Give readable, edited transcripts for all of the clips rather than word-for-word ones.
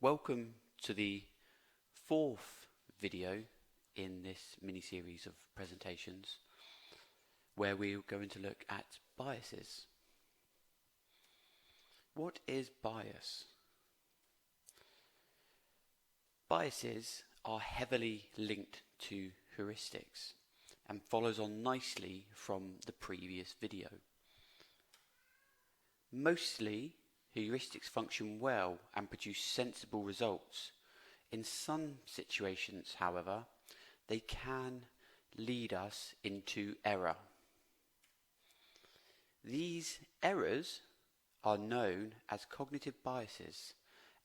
Welcome to the fourth video in this mini-series of presentations where we're going to look at biases. What is bias? Biases are heavily linked to heuristics and follows on nicely from the previous video. Mostly, heuristics function well and produce sensible results. In some situations, however, they can lead us into error. These errors are known as cognitive biases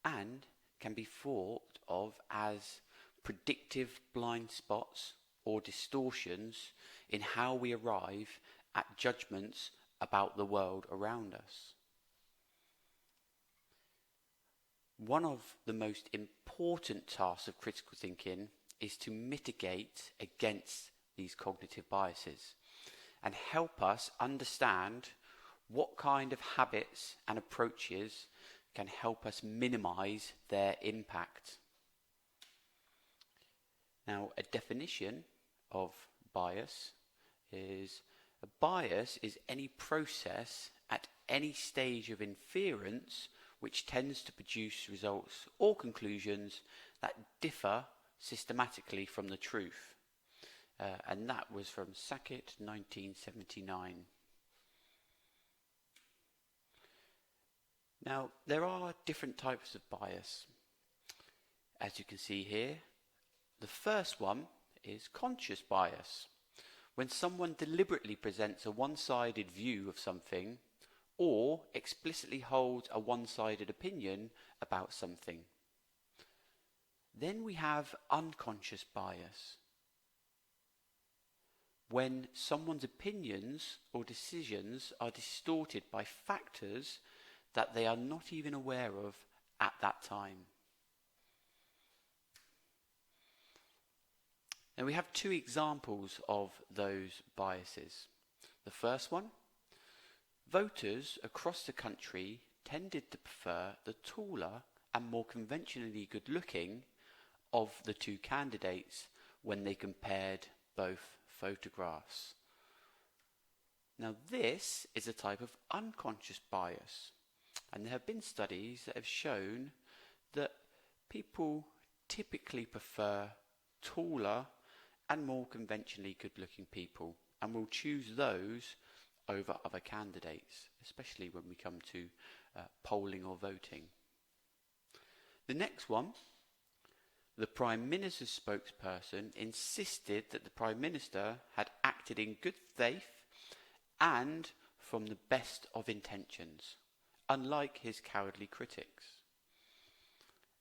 and can be thought of as predictive blind spots or distortions in how we arrive at judgments about the world around us. One of the most important tasks of critical thinking is to mitigate against these cognitive biases and help us understand what kind of habits and approaches can help us minimize their impact. Now, a definition of bias is any process at any stage of inference which tends to produce results or conclusions that differ systematically from the truth. And that was from Sackett, 1979. Now, there are different types of bias. As you can see here, the first one is conscious bias, when someone deliberately presents a one-sided view of something or explicitly holds a one-sided opinion about something. Then we have unconscious bias, when someone's opinions or decisions are distorted by factors that they are not even aware of at that time. Now we have two examples of those biases. The first one, voters across the country tended to prefer the taller and more conventionally good-looking of the two candidates when they compared both photographs. Now this is a type of unconscious bias, and there have been studies that have shown that people typically prefer taller and more conventionally good-looking people and will choose those over other candidates, especially when we come to polling or voting. The next one, the Prime Minister's spokesperson insisted that the Prime Minister had acted in good faith and from the best of intentions, unlike his cowardly critics.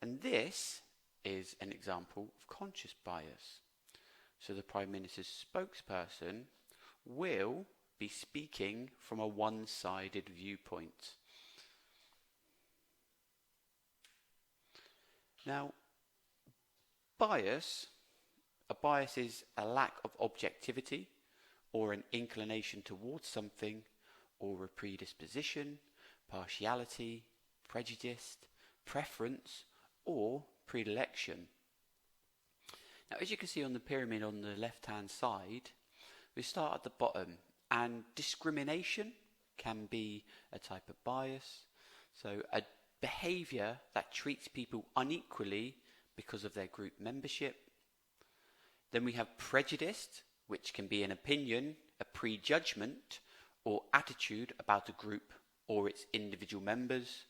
And this is an example of conscious bias. So the Prime Minister's spokesperson will be speaking from a one-sided viewpoint. Now, a bias is a lack of objectivity or an inclination towards something, or a predisposition, partiality, prejudice, preference, or predilection. Now, as you can see on the pyramid on the left-hand side, we start at the bottom, and discrimination can be a type of bias. So a behaviour that treats people unequally because of their group membership. Then we have prejudice, which can be an opinion, a prejudgment, or attitude about a group or its individual members.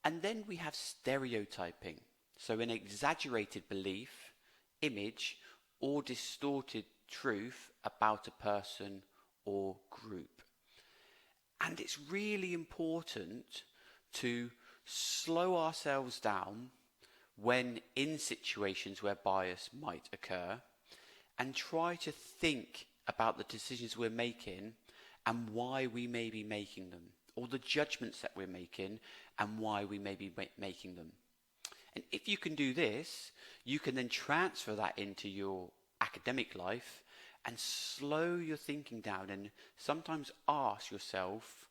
And then we have stereotyping, so an exaggerated belief, image, or distorted truth about a person or group. And it's really important to slow ourselves down when in situations where bias might occur and try to think about the decisions we're making and why we may be making them, or the judgments that we're making and why we may be making them. And if you can do this, you can then transfer that into your academic life and slow your thinking down and sometimes ask yourself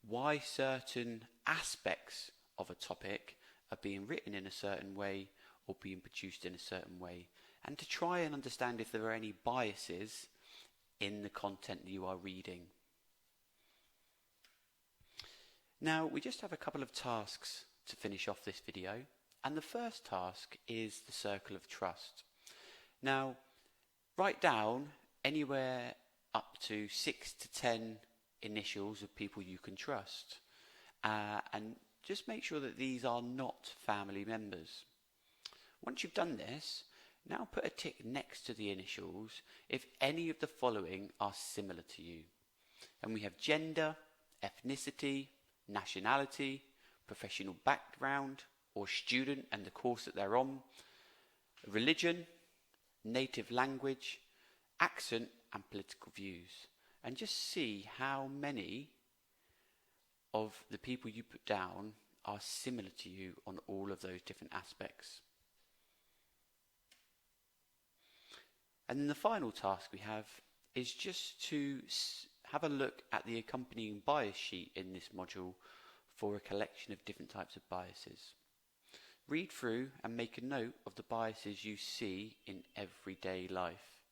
why certain aspects of a topic are being written in a certain way or being produced in a certain way, and to try and understand if there are any biases in the content that you are reading. Now, we just have a couple of tasks to finish off this video, and the first task is the circle of trust. Now, write down anywhere up to 6 to 10 initials of people you can trust, and just make sure that these are not family members. Once you've done this, now put a tick next to the initials if any of the following are similar to you. And we have gender, ethnicity, nationality, professional background or student and the course that they're on, religion, native language, accent and political views. And just see how many of the people you put down are similar to you on all of those different aspects. And then the final task we have is just to have a look at the accompanying bias sheet in this module for a collection of different types of biases. Read through and make a note of the biases you see in everyday life.